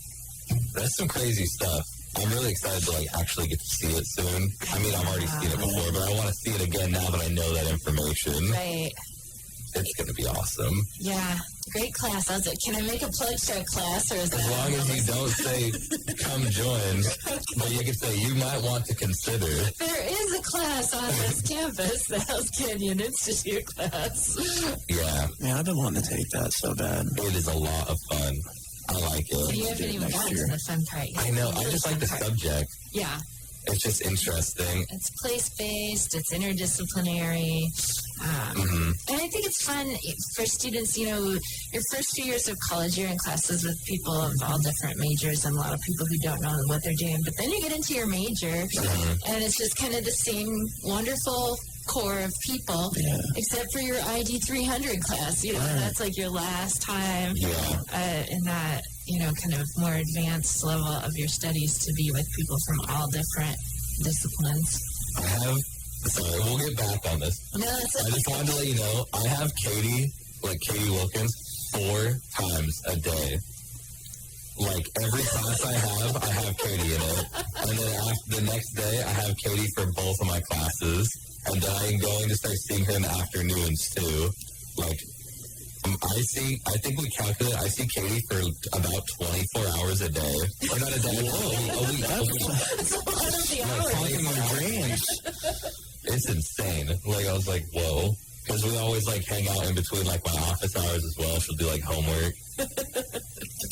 That's some crazy stuff. I'm really excited to like actually get to see it soon. I mean, I've already seen it before, but I want to see it again now that I know that information. Right. It's going to be awesome. Yeah. Great class. I was like, can I make a plug to a class? Or is as long as you don't say, come join, but you can say, you might want to consider. There is a class on this campus, the Hell's Canyon Institute class. Yeah. Man, I've been wanting to take that so bad. It is a lot of fun. I like it. You haven't even gotten to the fun part yet. I know. I just like the subject. Yeah. It's just interesting. It's place-based. It's interdisciplinary. And I think it's fun for students, you know, your first few years of college, you're in classes with people of all different majors and a lot of people who don't know what they're doing. But then you get into your major, and it's just kind of the same wonderful core of people, except for your ID 300 class. You know, that's like your last time in that, you know, kind of more advanced level of your studies to be with people from all different disciplines. Sorry, we'll get back on this. No, that's I just wanted to let you know, I have Katie Wilkins 4 times a day. Like, every class I have Katie in it. And then after the next day, I have Katie for both of my classes. And then I'm going to start seeing her in the afternoons, too. Like, I think we calculate, I see Katie for about 24 hours a day. Or not a day, a week. That's a lot of the hours. It's insane. Like, I was like, whoa. Because we always, like, hang out in between, like, my office hours as well. She'll do, like, homework.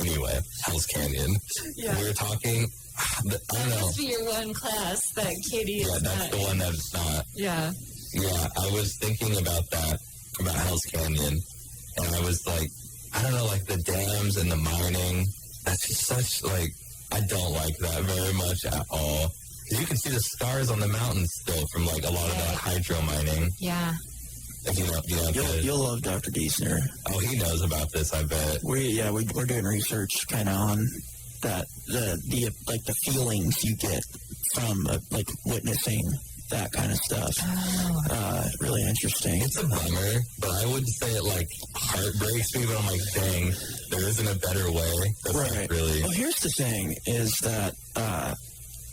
Anyway, Hell's Canyon. Yeah. We were talking, I don't know. That must be your one class that Katie is Yeah, that's not. the one that's not. Yeah. Yeah, I was thinking about that, about Hell's Canyon. And I was like, I don't know, like, the dams and the mining. That's just such, like, I don't like that very much at all. Because you can see the scars on the mountains still from, like, a lot of that hydro mining. Yeah. If You'll love Dr. Diesner. Oh, he knows about this, I bet. We're doing research kind of on that, the feelings you get from like witnessing that kind of stuff. Really interesting. It's a bummer, but I would say it like heartbreaks me, but I'm like, dang, there isn't a better way. That's right. Like really. Well, here's the thing: is that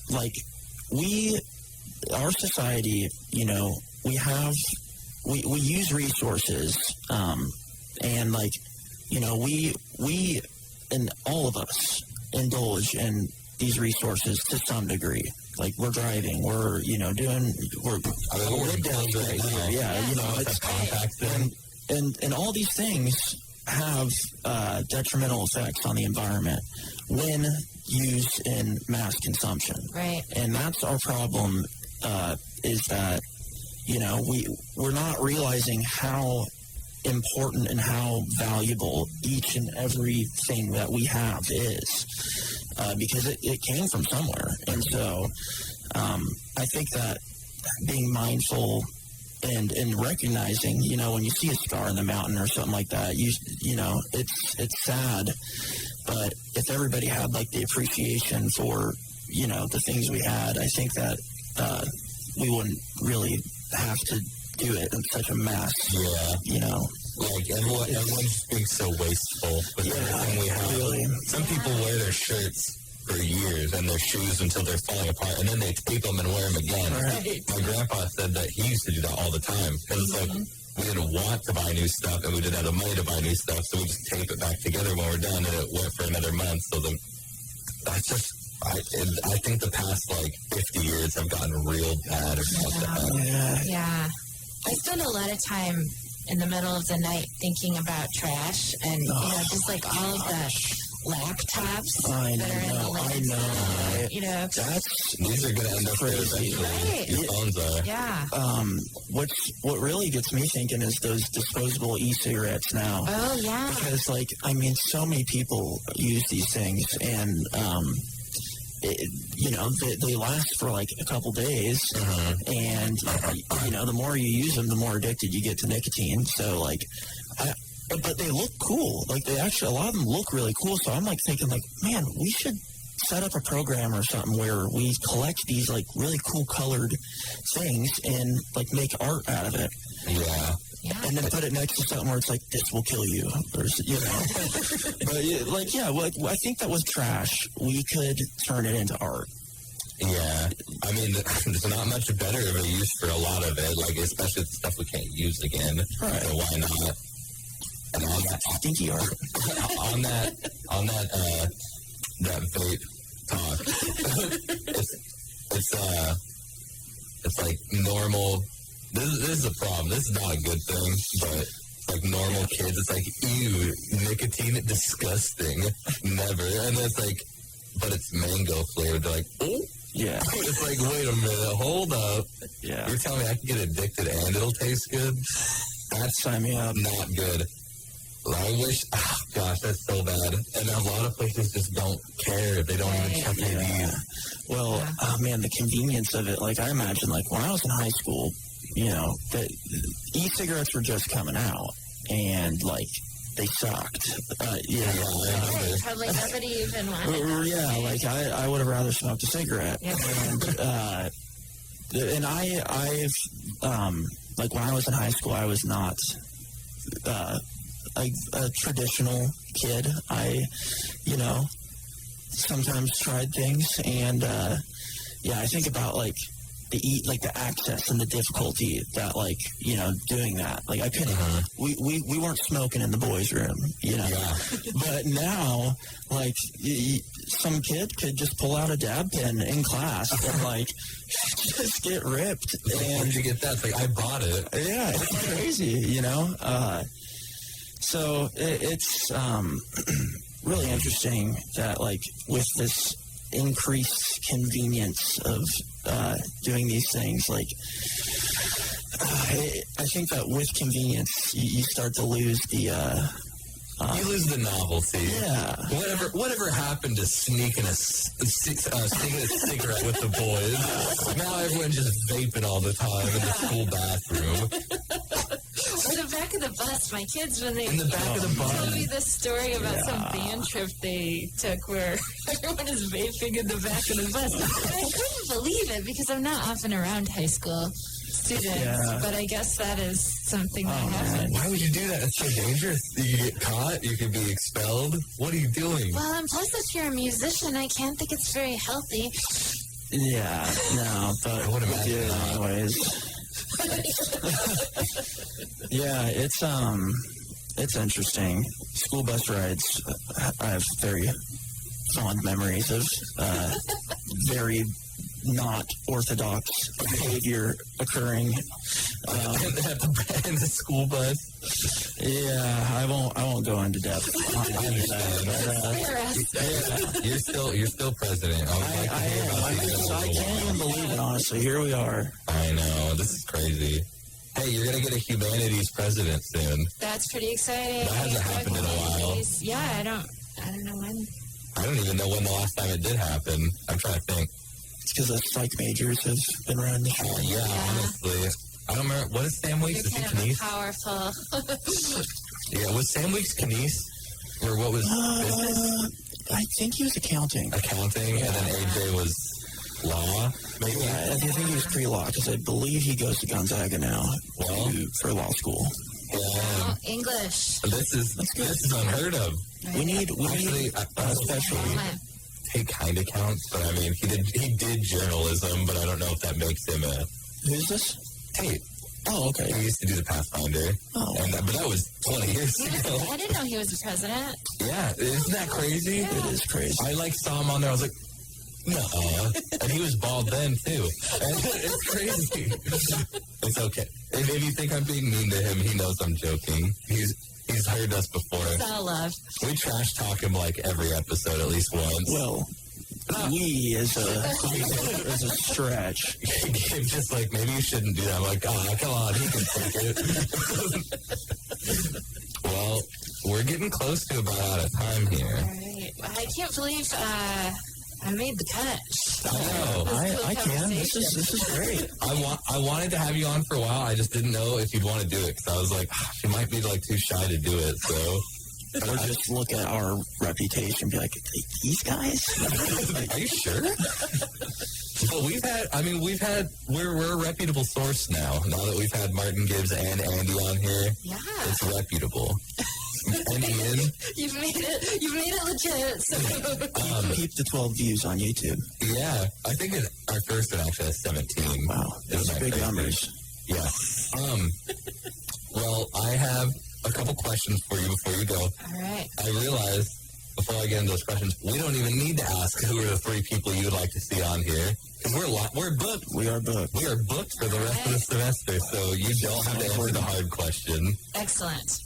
like our society, you know, we use resources, and like, you know, we and all of us indulge in these resources to some degree. Like, we're driving, we're doing right here. Yeah, you know, it's and all these things have detrimental effects on the environment when used in mass consumption. Right. And that's our problem, is that, you know, we're not realizing how important and how valuable each and everything that we have is, because it came from somewhere. And so I think that being mindful and recognizing, you know, when you see a scar in the mountain or something like that, you know, it's sad. But if everybody had like the appreciation for, you know, the things we had, I think that we wouldn't really have to do it in such a mess. Yeah. You know. Like everyone's being so wasteful with everything we have. Really. Some people wear their shirts for years and their shoes until they're falling apart, and then they tape them and wear them again. Right. My grandpa said that he used to do that all the time because it's like we didn't want to buy new stuff and we didn't have the money to buy new stuff, so we just tape it back together when we're done, and it went for another month. So then that's just. I think the past like 50 years have gotten real bad about that. Yeah. I spend a lot of time in the middle of the night thinking about trash and, you know, just like all of the laptops that are in the landfill. I know. You know. These are going to end up there Crazy. eventually. Right. Your phones are. Yeah. What really gets me thinking is those disposable e-cigarettes now. Oh, yeah. Because, like, I mean, so many people use these things, and you know, they last for like a couple days, and you know, the more you use them, the more addicted you get to nicotine. So, like, but they look cool. Like, they actually, a lot of them look really cool. So I'm like thinking, like, man, we should set up a program or something where we collect these like really cool colored things and like make art out of it. Yeah. Yeah. And then put it next to something where it's like, this will kill you, or, you know. But, like, yeah, well, I think that with trash, we could turn it into art. Yeah. I mean, there's not much better of a use for a lot of it, like, especially the stuff we can't use again. Right. So why not? And on that Stinky art. on that vape talk, it's like normal. This is a problem. This is not a good thing, but like normal kids, it's like, ew, nicotine, disgusting, never. And it's like, but it's mango flavored. They're like, oh, Yeah. it's like, wait a minute, hold up. Yeah. You're telling me I can get addicted and it'll taste good? That's Sign me up. not good. I wish, oh gosh, that's so bad. And a lot of places just don't care. They don't even check your Yeah. Well, oh man, the convenience of it. Like, I imagine, like, when I was in high school, you know, the e-cigarettes were just coming out, and like they sucked. Probably nobody even wanted them. Yeah, like I would have rather smoked a cigarette. Yeah. And I've like when I was in high school, I was not a traditional kid. I, you know, sometimes tried things, and I think about like the access and the difficulty that, like, you know, doing that. Like, I couldn't, we weren't smoking in the boys' room, you know. Yeah. But now, like, some kid could just pull out a dab pen in class and, like, just get ripped. And where'd you get that? It's like, I bought it. Yeah, it's crazy, you know. So it's really interesting that, like, with this increased convenience of doing these things, like, I think that with convenience, you start to lose the you lose the novelty. Yeah. Whatever happened to sneaking a cigarette with the boys? Now everyone's just vaping all the time in the school bathroom. Or the back of the bus. My kids, when they In the back of the bus. told me this story about some band trip they took where everyone is vaping in the back of the bus. And I couldn't believe it because I'm not often around high school students. Yeah. But I guess that is something that happens. Why would you do that? It's so dangerous. You could get caught. You could be expelled. What are you doing? Well, and plus if you're a musician, I can't think it's very healthy. yeah, no, but I would we imagine do it not. anyways. Yeah, it's interesting. School bus rides, I have very fond memories of very not orthodox behavior occurring. In the school bus. Yeah, I won't go into depth on any of that. But, You're still president. I am. I can't even believe it, honestly. Here we are. I know. This is crazy. Hey, you're gonna get a humanities president soon. That's pretty exciting. That hasn't happened in a while. Yeah, I don't know when. I don't even know when the last time it did happen. I'm trying to think. It's because the psych majors have been around this year. Yeah, honestly. I don't remember. What is Sam Weeks? Is he You're kind of Knies? powerful. Yeah, was Sam Weeks Knies? Or what was business? I think he was accounting. Accounting, and then AJ was law, maybe? Yeah, I think he was pre-law because I believe he goes to Gonzaga now for law school. Yeah. Oh, English. This is unheard of. We need Actually, especially. He kind of counts, but I mean, he did journalism, but I don't know if that makes him a... Who's this? Tate. Oh, okay. He used to do the Pathfinder. Oh. But that was 20 years ago. I didn't know he was the president. Yeah, isn't that crazy? It is crazy. I saw him on there, I was like, no. And he was bald then, too. And it's crazy. It's okay. And if you think I'm being mean to him, he knows I'm joking. He's heard us before. It's all love. We trash talk him like every episode at least once. Well, we as a stretch. Gabe just like, maybe you shouldn't do that. I'm like, oh, come on, he can take it. Well, we're getting close to about out of time here. All right. I can't believe I made the cut. I know. I can. This is great. I wanted to have you on for a while. I just didn't know if you'd want to do it because I was like, she might be like too shy to do it. So, or just look at our reputation and be like, these guys? Are you sure? But we're a reputable source now. Now that we've had Martin Gibbs and Andy on here, Yeah. it's reputable. And Ian. You've made it legit. So. Keep the 12 views on YouTube. Yeah, I think our first one actually has 17. Wow, those are big numbers. Yeah. Well, I have a couple questions for you before you go. All right. I realized before I get into those questions, we don't even need to ask who are the 3 people you would like to see on here because we're booked. We are booked. We are booked for the rest of the semester, so you don't have to answer the hard question. Excellent.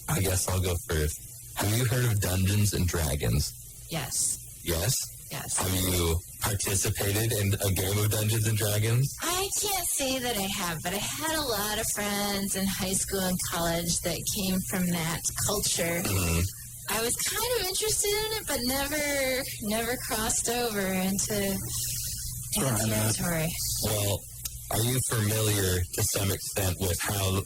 I guess I'll go first. Have you heard of Dungeons and Dragons? Yes. Yes? Yes. Have you participated in a game of Dungeons and Dragons? I can't say that I have, but I had a lot of friends in high school and college that came from that culture. Mm-hmm. I was kind of interested in it, but never crossed over into territory. Well, are you familiar to some extent with how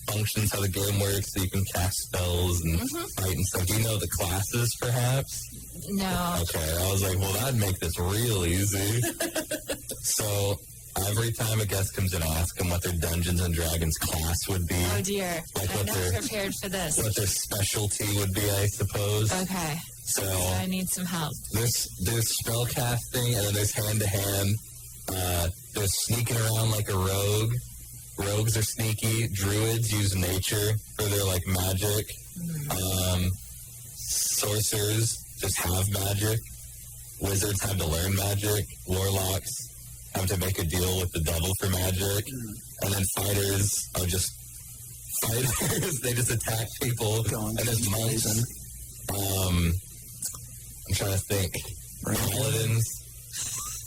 functions, how the game works, so you can cast spells and fight and stuff? Do you know the classes, perhaps? No. Okay, I was like, well, that'd make this real easy. So every time a guest comes in, I ask them what their Dungeons and Dragons class would be. Oh, dear. Like I'm not prepared for this. What their specialty would be, I suppose. Okay. So I need some help. There's spell casting, and then there's hand-to-hand. There's sneaking around like a rogue. Rogues are sneaky. Druids use nature for their, like, magic. Sorcerers just have magic. Wizards have to learn magic. Warlocks have to make a deal with the devil for magic. And then fighters are just fighters. They just attack people. And there's monks. I'm trying to think. Paladins.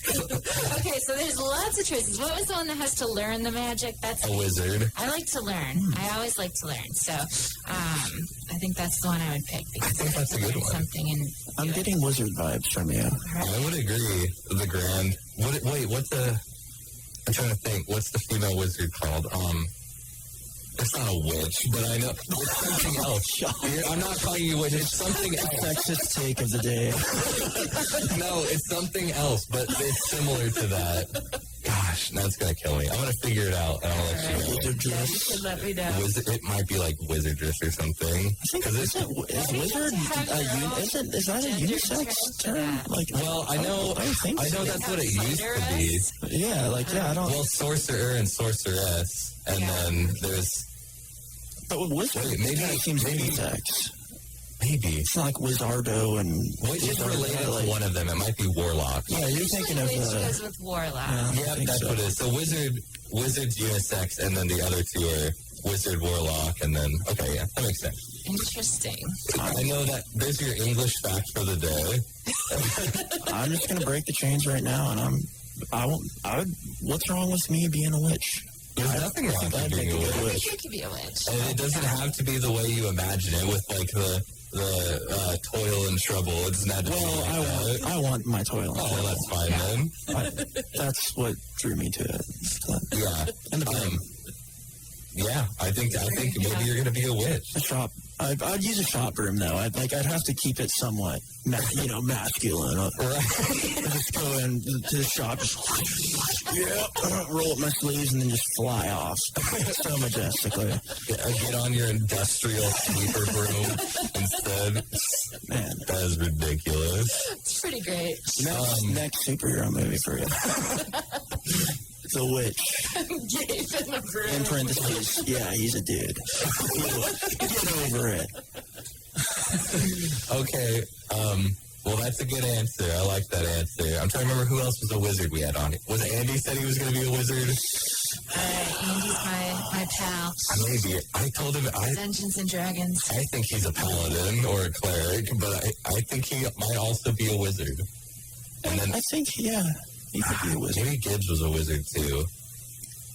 Okay, so there's lots of choices. What was the one that has to learn the magic? That's a wizard. I like to learn. I always like to learn. So I think that's the one I would pick. I think that's a good one. I'm getting wizard vibes from you. Right. I would agree. The grand. What's the... I'm trying to think. What's the female wizard called? It's not a witch, but I know it's something else. I'm not calling you a witch. It's something else. Sexist take of the day. No, it's something else, but it's similar to that. Gosh, that's going to kill me. I'm going to figure it out, and I'll let you know. Wizard Yeah, dress. you should let me know. It might be like wizardress or something. Is wizard is that a unisex term? Like, well, I know that's what it used to be. Yeah, I don't. Well, sorcerer and sorceress, and then there's. But with wizard, maybe it seems unisex. Maybe it's not like Wizardo and. Which is related to one of them. It might be warlock. Yeah, you're thinking of. Which goes with warlock. Yeah, that's what it is. So wizard's unisex, and then the other 2 are wizard, warlock, and then yeah, that makes sense. Interesting. I know that there's your English fact for the day. I'm just gonna break the chains right now, and I'm what's wrong with me being a witch? There's nothing wrong with being a witch. I think you could be a witch. And it doesn't have to be the way you imagine it with, like, the toil and trouble. It's not just like I want my toil and trouble. Oh, that's fine then. That's what drew me to it. So. Yeah. And the broom. Yeah, I think maybe you're going to be a witch. A shop. I'd use a shop broom, though. I'd have to keep it somewhat, masculine. Right. Just go into the shop, roll up my sleeves, and then just fly off. So majestically. Get on your industrial sweeper broom instead. Man. That is ridiculous. It's pretty great. Next superhero movie for you. The Witch. Gabe in the broom. In parentheses, yeah, he's a dude. Get over it. Okay, well, that's a good answer. I like that answer. I'm trying to remember who else was a wizard we had on it. Was it Andy said he was going to be a wizard? Andy's my pal. Maybe. I told him... Dungeons and Dragons. I think he's a paladin or a cleric, but I think he might also be a wizard. And then I think, yeah, he could be a wizard. Maybe Gibbs was a wizard, too.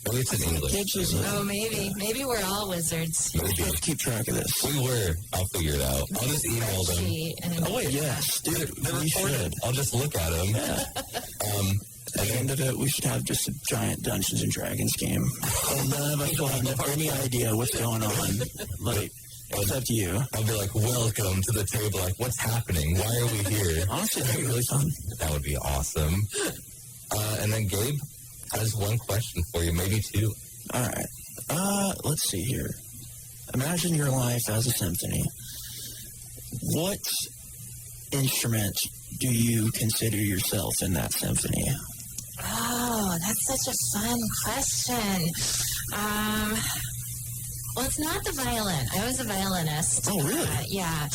Maybe it's in English. Gibbs was Oh, maybe. Maybe we're all wizards. Maybe. Let's keep track of this. We were. I'll figure it out. I'll just email them. Oh, wait, yes. Dude, we should. I'll just look at them. Yeah. At the end of it, we should have just a giant Dungeons and Dragons game. And none of us will have any idea what's going on. Like, except you. I'll be like, welcome to the table. Like, what's happening? Why are we here? Honestly, that'd be really fun. That would be awesome. And then Gabe has one question for you, maybe two. All right. Let's see here. Imagine your life as a symphony. What instrument do you consider yourself in that symphony? Oh, that's such a fun question. Well, it's not the violin. I was a violinist. Oh, really? Yeah.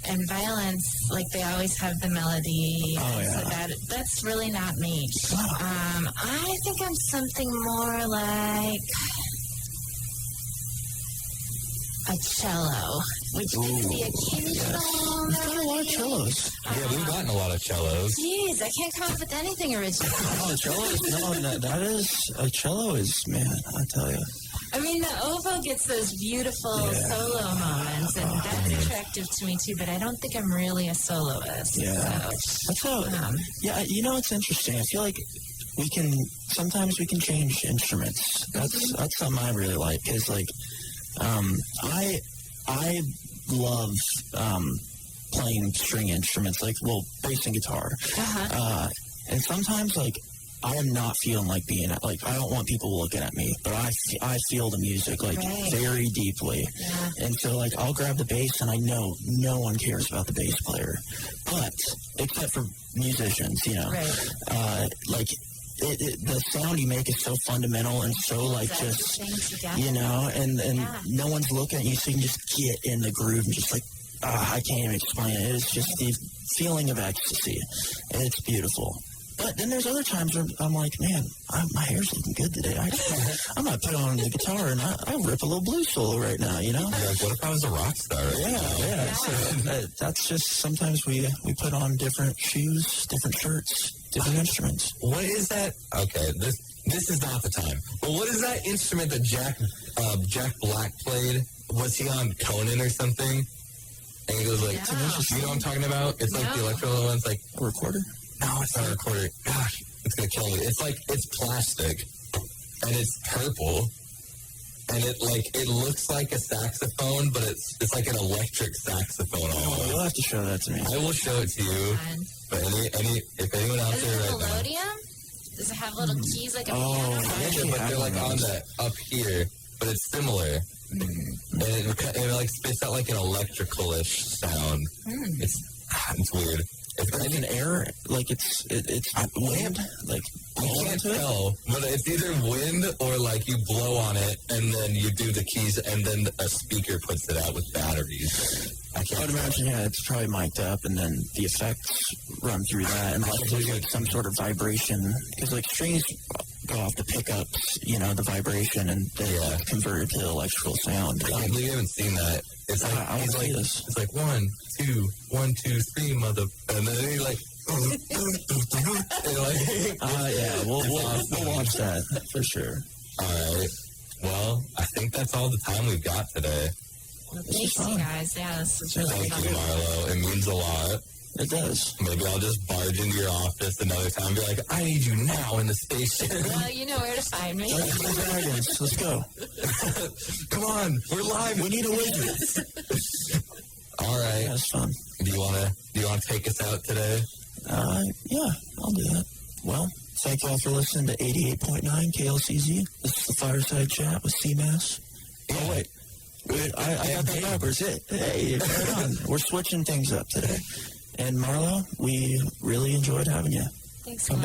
And violins, like, they always have the melody. Oh, yeah. So that's really not me. Wow. I think I'm something more like a cello, which could be occasional. We've got a lot of cellos. Yeah, we've gotten a lot of cellos. Jeez, I can't come up with anything original. Oh, a cello is, a cello is, man, I tell you. I mean, the oboe gets those beautiful solo moments, and that's attractive to me, too, but I don't think I'm really a soloist. Yeah. So, that's how, yeah, you know, it's interesting. I feel like sometimes we can change instruments. That's something I really like, because, like, I love playing string instruments, like, bass and guitar. And sometimes, like, I am not feeling like being, like, I don't want people looking at me, but I feel the music, like, very deeply. Yeah. And so, like, I'll grab the bass, and I know no one cares about the bass player. But, except for musicians, you know. Right. Like, the sound you make is so fundamental and so, like, just, you know, and no one's looking at you, so you can just get in the groove and just, like, I can't even explain it. It's just the feeling of ecstasy, and it's beautiful. But then there's other times where I'm like, man, my hair's looking good today. I might put on the guitar and I rip a little blues solo right now, you know? You're like, what if I was a rock star? Yeah. So that's just sometimes we put on different shoes, different shirts, different instruments. What is that? Okay, this is not the time. But what is that instrument that Jack Black played? Was he on Conan or something? And he goes like, you know what I'm talking about? It's like the electrical ones, like a recorder. No, it's not a recorder. Gosh, it's going to kill me. It's like, it's plastic, and it's purple, and it looks like a saxophone, but it's like an electric saxophone. Oh, you'll have to show that to me. I will show it to you. But if anyone out there right now. Does it have little keys like a piano? Yeah, but they're like on the, up here, but it's similar. And it like spits out like an electrical-ish sound. It's weird. It's like an air, like it's wind, like I can't tell, but it's either wind or like you blow on it and then you do the keys and then a speaker puts it out with batteries. I would imagine, it's probably mic'd up and then the effects run through that and like there's like some sort of vibration because like strings go off the pickups, you know, the vibration and they convert it to electrical sound. I can't believe you haven't seen that. It's like, it's like 1, 2, 1, 2, 3, mother. And then he like Yeah, we'll watch that for sure. All right. Well, I think that's all the time we've got today. Well, thanks, you guys. Yeah, this was really Thank you, Marlowe. It means a lot. It does. Maybe I'll just barge into your office another time and be like, I need you now in the station. Well, you know where to find me. Let's go. Come on, we're live. We need a widget. All right. That's fun. Do you wanna take us out today? Yeah, I'll do that. Well, thank you all for listening to 88.9 KLCZ. This is the Fireside Chat with C-Mass. Oh, wait, I got that backwards. Hey, right on. We're switching things up today. And Marlowe, we really enjoyed having you. Thanks so much.